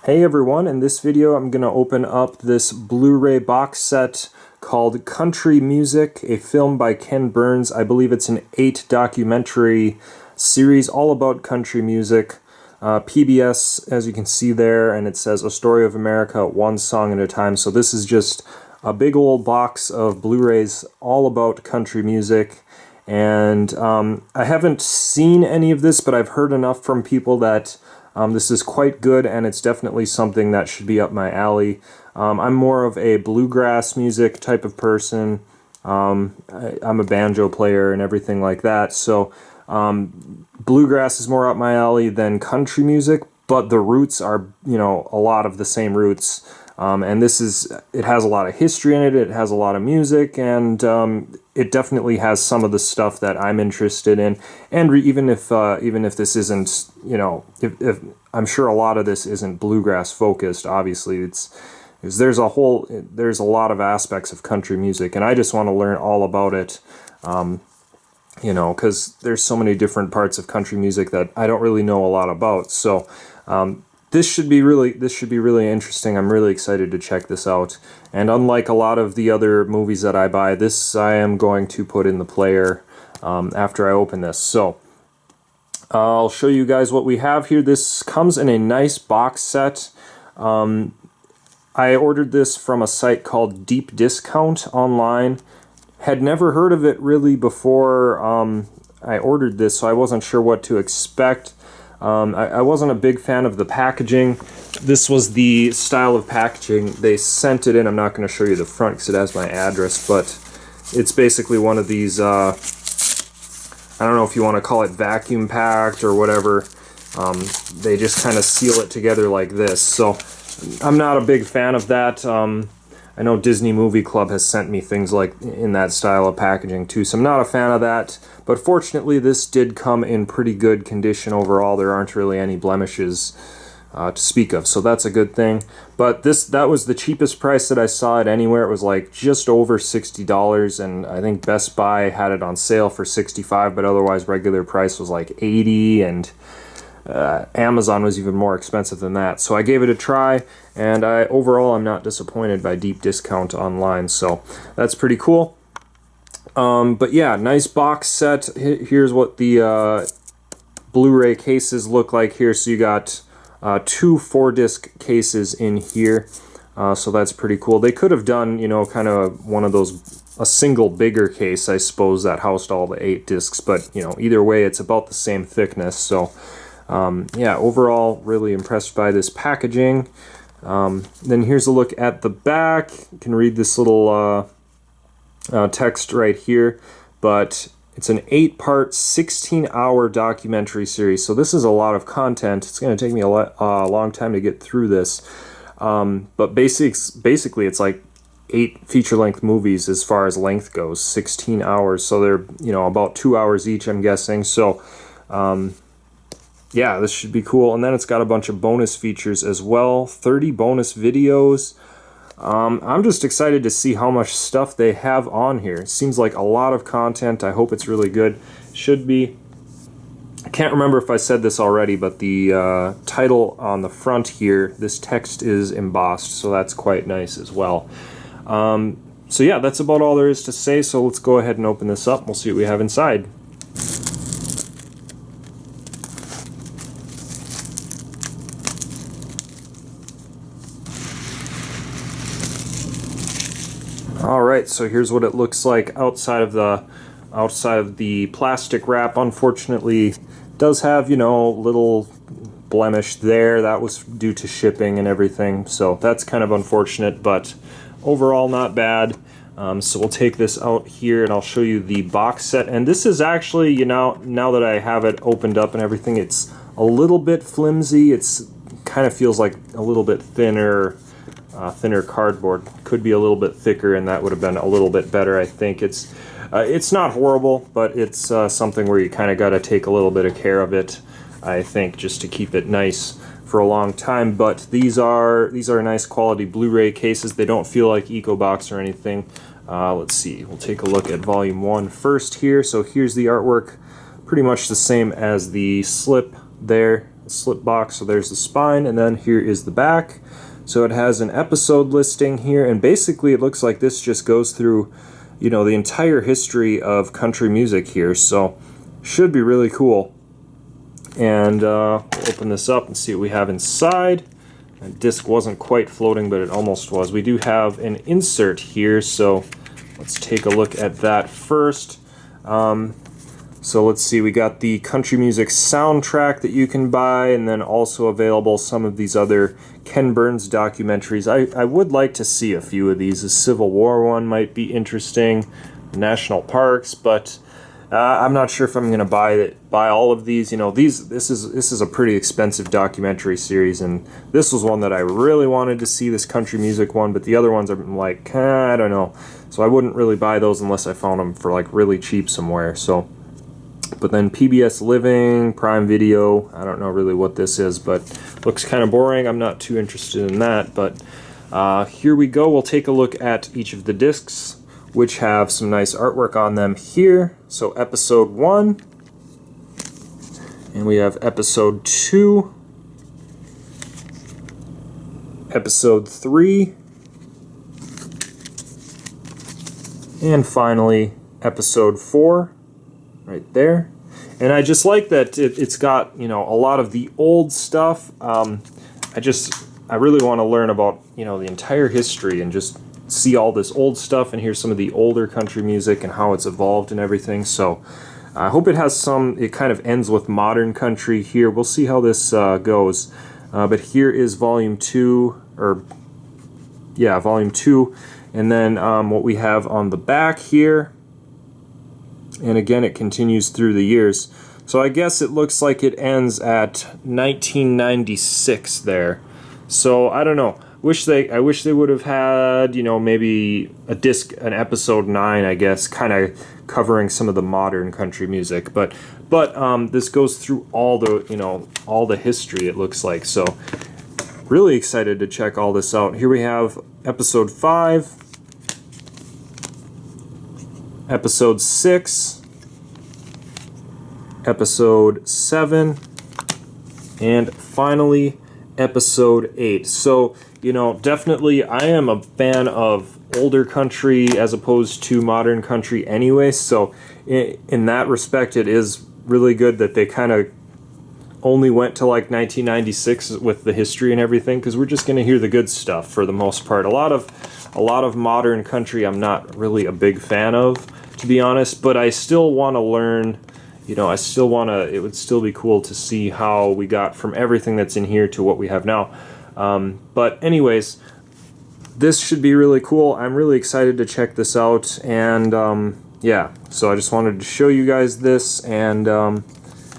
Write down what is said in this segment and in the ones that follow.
Hey everyone, in this video I'm going to open up this Blu-ray box set called Country Music, a film by Ken Burns. I believe it's an 8 documentary series all about country music. PBS, as you can see there, and it says A Story of America, one song at a time. So this is just a big old box of Blu-rays all about country music. And I haven't seen any of this, but I've heard enough from people that this is quite good, and it's definitely something that should be up my alley. I'm more of a bluegrass music type of person. I'm a banjo player and everything like that, so bluegrass is more up my alley than country music, but the roots are, a lot of the same roots. And it has a lot of history in it, it has a lot of music, and it definitely has some of the stuff that I'm interested in. And even if this isn't, if I'm sure a lot of this isn't bluegrass focused, obviously there's a lot of aspects of country music, and I just want to learn all about it, because there's so many different parts of country music that I don't really know a lot about. So this should be really interesting. I'm really excited to check this out. And unlike a lot of the other movies that I buy, this I am going to put in the player after I open this. So I'll show you guys what we have here. This comes in a nice box set. I ordered this from a site called Deep Discount online. Had never heard of it really before I ordered this, so I wasn't sure what to expect. I wasn't a big fan of the packaging. This was the style of packaging they sent it in. I'm not going to show you the front because it has my address, but it's basically one of these, I don't know if you want to call it vacuum packed or whatever. They just kind of seal it together like this. So I'm not a big fan of that. I know Disney Movie Club has sent me things like in that style of packaging too, so I'm not a fan of that. But fortunately, this did come in pretty good condition overall. There aren't really any blemishes to speak of, so that's a good thing. But that was the cheapest price that I saw it anywhere. It was like just over $60, and I think Best Buy had it on sale for $65, but otherwise regular price was like $80, and Amazon was even more expensive than that. So I gave it a try, and overall I'm not disappointed by Deep Discount online, so that's pretty cool. But yeah, nice box set. Here's what the Blu-ray cases look like here. So you got 2 4-disc cases in here, so that's pretty cool. They could have done, kind of one of those, a single bigger case, I suppose, that housed all the 8 discs, but either way it's about the same thickness. So yeah, overall really impressed by this packaging. Then here's a look at the back. You can read this little text right here, but it's an 8-part 16-hour documentary series, so this is a lot of content. It's going to take me a long time to get through this, but basically it's like 8 feature-length movies as far as length goes, 16 hours, so they're about 2 hours each, I'm guessing. So yeah, this should be cool. And then it's got a bunch of bonus features as well, 30 bonus videos. I'm just excited to see how much stuff they have on here. It seems like a lot of content. I hope it's really good. Should be. I can't remember if I said this already, but the title on the front here, this text is embossed, so that's quite nice as well. So yeah, that's about all there is to say, so let's go ahead and open this up. We'll see what we have inside. Alright, so here's what it looks like outside of the plastic wrap. Unfortunately, it does have, little blemish there. That was due to shipping and everything, so that's kind of unfortunate, but overall not bad. So we'll take this out here and I'll show you the box set. And this is actually, now that I have it opened up and everything, it's a little bit flimsy. It's kind of feels like a little bit thinner cardboard. Could be a little bit thicker, and that would have been a little bit better, I think. It's not horrible, but it's something where you kind of got to take a little bit of care of it, I think, just to keep it nice for a long time. But these are nice quality Blu-ray cases. They don't feel like EcoBox or anything. Let's see, we'll take a look at volume 1 first here. So here's the artwork, pretty much the same as the slip there. slip box. So there's the spine, and then here is the back. So it has an episode listing here, and basically it looks like this just goes through, you know, the entire history of country music here. So should be really cool. And we'll open this up and see what we have inside. The disc wasn't quite floating, but it almost was. We do have an insert here, so let's take a look at that first. So let's see, we got the country music soundtrack that you can buy, and then also available some of these other Ken Burns documentaries. I would like to see a few of these. The Civil War one might be interesting, national parks, but I'm not sure if I'm going to buy all of these. You know, this is a pretty expensive documentary series, and this was one that I really wanted to see, this country music one, but the other ones I'm like, I don't know. So I wouldn't really buy those unless I found them for like really cheap somewhere. So, but then PBS Living, Prime Video, I don't know really what this is, but looks kind of boring. I'm not too interested in that, but here we go. We'll take a look at each of the discs, which have some nice artwork on them here. So episode 1, and we have episode 2, episode 3, and finally episode 4 right there. And I just like that it's got, you know, a lot of the old stuff. I really want to learn about, you know, the entire history and just see all this old stuff and hear some of the older country music and how it's evolved and everything. So I hope it has it kind of ends with modern country here. We'll see how this goes. But here is volume 2, volume 2. And then what we have on the back here, and again it continues through the years. So I guess it looks like it ends at 1996 there. So I don't know. I wish they would have had, you know, maybe an episode 9, I guess, kind of covering some of the modern country music. But this goes through all the, you know, all the history, it looks like. So really excited to check all this out. Here we have episode 5, episode 6, episode 7, and finally episode 8. So, you know, definitely I am a fan of older country as opposed to modern country anyway, so in that respect it is really good that they kind of only went to like 1996 with the history and everything, because we're just going to hear the good stuff for the most part. A lot of modern country I'm not really a big fan of, to be honest, but I still want to learn. You know, it would still be cool to see how we got from everything that's in here to what we have now. But anyways, this should be really cool. I'm really excited to check this out, and yeah, so I just wanted to show you guys this, and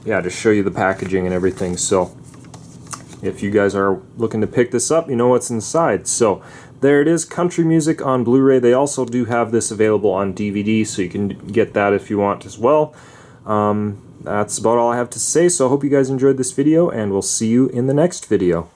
yeah, to show you the packaging and everything. So if you guys are looking to pick this up, you know what's inside. So there it is, country music on Blu-ray. They also do have this available on DVD, so you can get that if you want as well. That's about all I have to say, so I hope you guys enjoyed this video, and we'll see you in the next video.